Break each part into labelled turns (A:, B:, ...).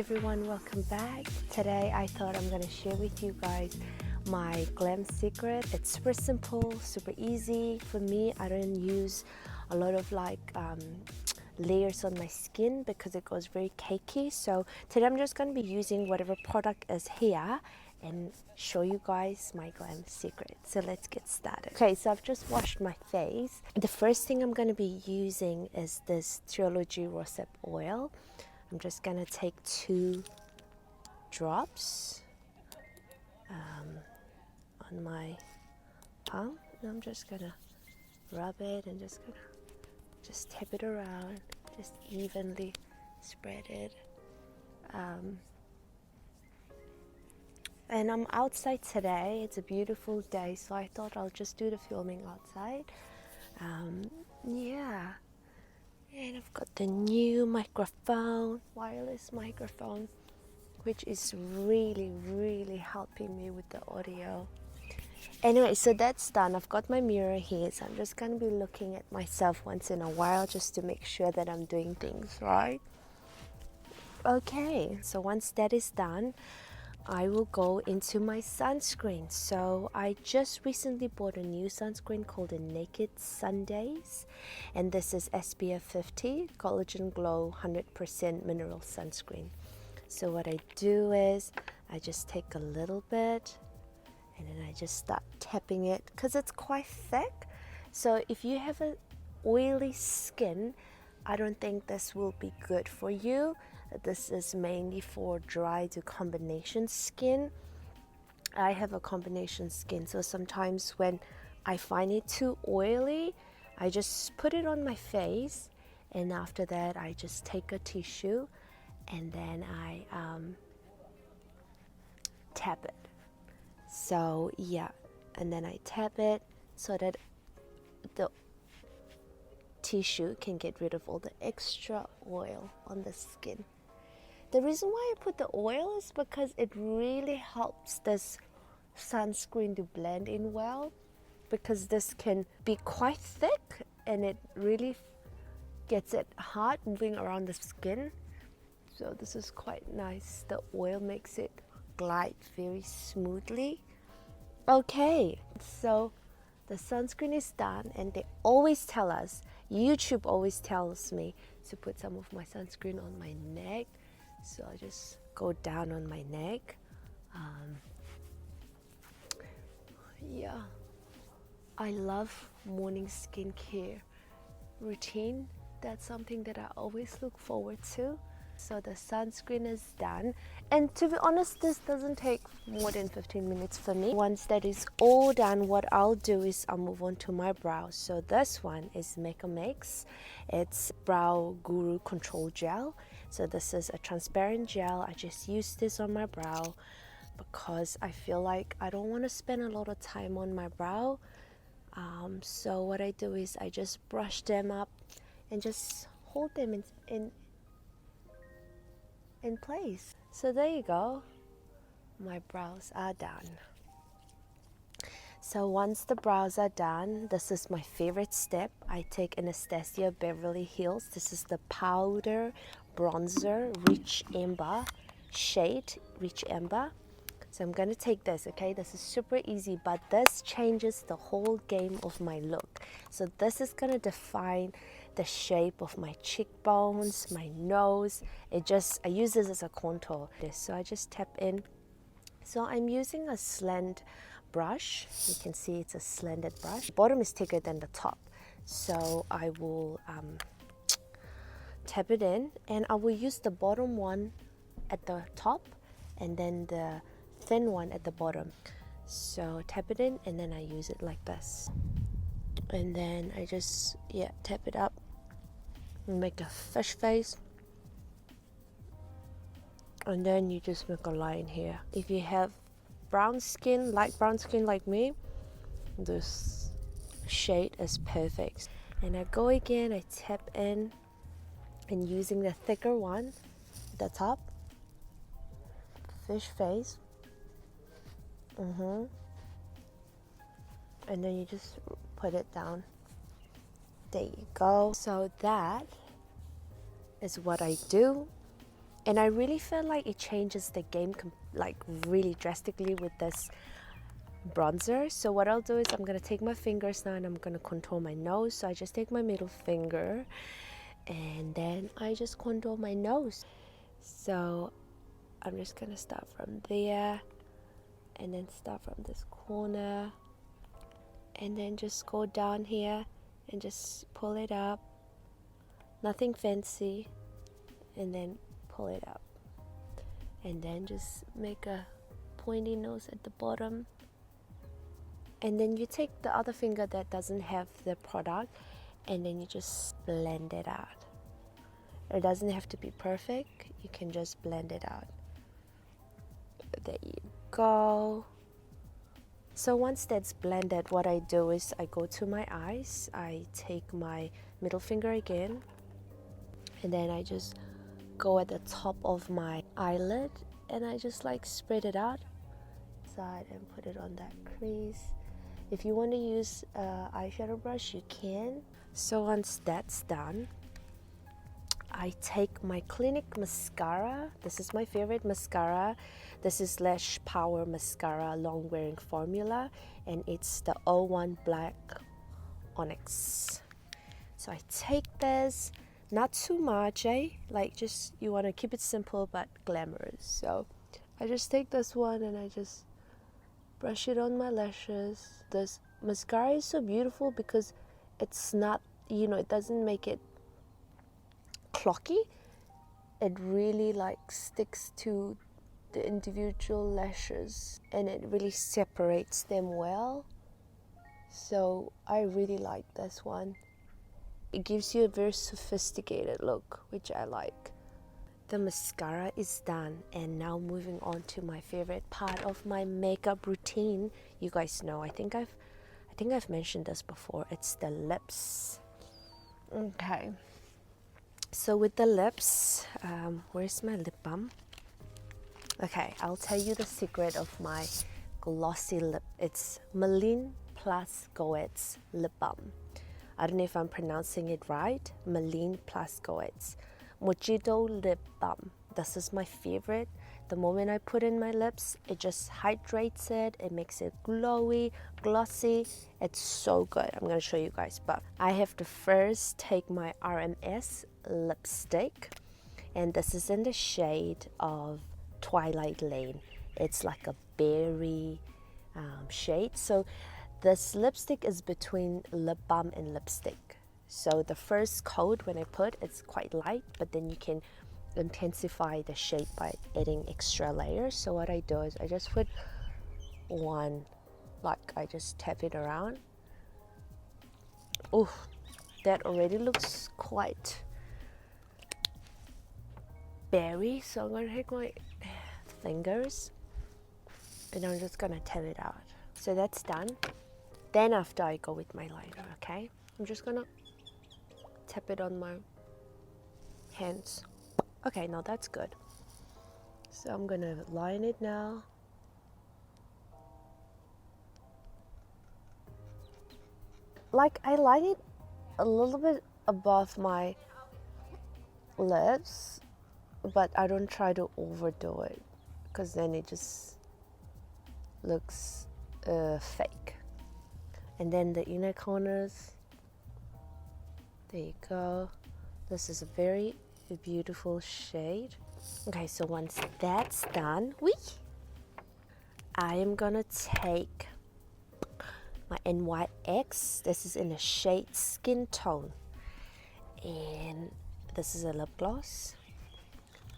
A: everyone, welcome back. Today I thought I'm going to share with you guys my glam secret. It's super simple, super easy. For me, I don't use a lot of layers on my skin because it goes very cakey. So today I'm just going to be using whatever product is here and show you guys my glam secret. So let's get started. Okay, so I've just washed my face. The first thing I'm going to be using is this Trilogy Rosehip oil. I'm just going to take 2 drops on my palm. And I'm just going to rub it and just tap it around, just evenly spread it. And I'm outside today. It's a beautiful day, so I thought I'll just do the filming outside. Yeah. And I've got the new microphone, wireless microphone, which is really helping me with the audio. Anyway, so that's done. I've got my mirror here, so I'm just going to be looking at myself once in a while just to make sure that I'm doing things right. Okay, so once that is done, I will go into my sunscreen. So I just recently bought a new sunscreen called the Naked Sundays, and this is SPF 50 Collagen Glow 100% mineral sunscreen. So what I do is I just take a little bit and then I just start tapping it because it's quite thick. So if you have an oily skin, I don't think this will be good for you. This is mainly for dry to combination skin. I have a combination skin, so sometimes when I find it too oily, I just put it on my face, and after that I just take a tissue and then I tap it. So yeah, and then I tap it so that the tissue can get rid of all the extra oil on the skin. The reason why I put the oil is because it really helps this sunscreen to blend in well, because this can be quite thick and it really gets it hard moving around the skin. So this is quite nice. The oil makes it glide very smoothly. Okay, so the sunscreen is done, and they always tell us, YouTube always tells me to put some of my sunscreen on my neck. So I just go down on my neck. Yeah, I love morning skincare routine. That's something that I always look forward to. So the sunscreen is done, and to be honest, this doesn't take more than 15 minutes for me. Once that is all done, what I'll do is I'll move on to my brows. So this one is Make a Mix. It's Brow Guru Control Gel. So this is a transparent gel. I just use this on my brow because I feel like I don't want to spend a lot of time on my brow. So what I do is I just brush them up and just hold them in place. So there you go, my brows are done. So once the brows are done, this is my favorite step. I take Anastasia Beverly Hills. This is the powder bronzer Rich Amber shade, Rich Amber. So I'm going to take this, okay? This is super easy, but this changes the whole game of my look. So this is going to define the shape of my cheekbones, my nose. I use this as a contour. So I just tap in. So I'm using a slant brush. You can see it's a slanted brush. The bottom is thicker than the top. So I will tap it in, and I will use the bottom one at the top and then the thin one at the bottom. So tap it in and then I use it like this. And then I just, tap it up and make a fish face. And then you just make a line here. If you have brown skin, light brown skin like me, this shade is perfect. And I go again, I tap in and using the thicker one at the top, fish face. And then you just put it down. There you go. So that is what I do. And I really feel like it changes the game like really drastically with this bronzer. So what I'll do is I'm gonna take my fingers now and I'm gonna contour my nose. So I just take my middle finger and then I just contour my nose. So I'm just gonna start from there and then start from this corner and then just go down here and just pull it up. Nothing fancy. And then pull it up. And then just make a pointy nose at the bottom. And then you take the other finger that doesn't have the product and then you just blend it out. It doesn't have to be perfect. You can just blend it out. There you go. So once that's blended, what I do is I go to my eyes. I take my middle finger again and then I just go at the top of my eyelid and I just like spread it out side and put it on that crease. If you want to use an eyeshadow brush, you can. So once that's done, I take my Clinique mascara. This is my favorite mascara. This is Lash Power Mascara Long Wearing Formula and it's the 01 Black Onyx. So I take this, not too much, like just you want to keep it simple but glamorous. So I just take this one and I just brush it on my lashes. This mascara is so beautiful because it's not, it doesn't make it clocky. It really like sticks to the individual lashes and it really separates them well. So I really like this one. It gives you a very sophisticated look, which I like. The mascara is done and now moving on to my favorite part of my makeup routine. You guys know, I think I've mentioned this before. It's the lips. Okay. So with the lips, where's my lip balm? Okay, I'll tell you the secret of my glossy lip. It's Maline Plus Goetz lip balm. I don't know if I'm pronouncing it right. Maline Plus Goetz Mojito lip balm. This is my favorite. The moment I put in my lips, it just hydrates it. It makes it glowy, glossy. It's so good. I'm gonna show you guys. But I have to first take my RMS lipstick, and this is in the shade of Twilight Lane. It's like a berry shade. So this lipstick is between lip balm and lipstick. So the first coat when I put, it's quite light, but then you can intensify the shade by adding extra layers. So what I do is I just put one, like I just tap it around. Oh, that already looks quite berry. So I'm gonna take my fingers and I'm just gonna tap it out. So that's done. Then after I go with my liner, okay? I'm just gonna tap it on my hands. Okay, now that's good. So I'm gonna line it now. Like I line it a little bit above my lips, but I don't try to overdo it because then it just looks fake. And then the inner corners, there you go. This is a very beautiful shade. Okay, so once that's done, I am gonna take my NYX. This is in a shade Skin Tone, and this is a lip gloss.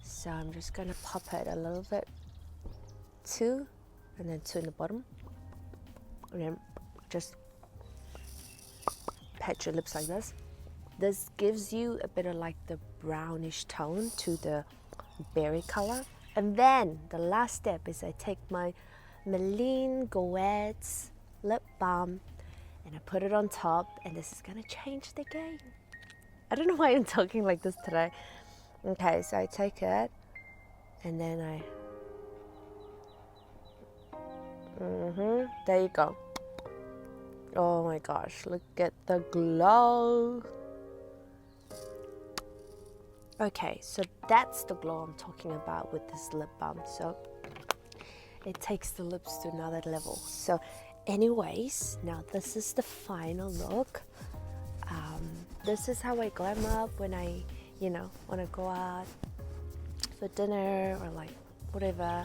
A: So I'm just gonna pop it a little bit, two, and then two in the bottom, and then just pat your lips like this. This gives you a bit of like the brownish tone to the berry color. And then the last step is I take my Maline Goetz lip balm and I put it on top, and this is gonna change the game. I don't know why I'm talking like this today. Okay, so I take it and then there you go. Oh my gosh, look at the glow. Okay, so that's the glow I'm talking about with this lip balm. So it takes the lips to another level. So anyways, now this is the final look. This is how I glam up when I, want to go out for dinner or like whatever.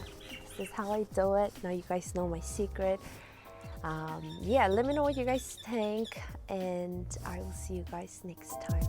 A: This is how I do it. Now you guys know my secret. Yeah, let me know what you guys think, and I will see you guys next time.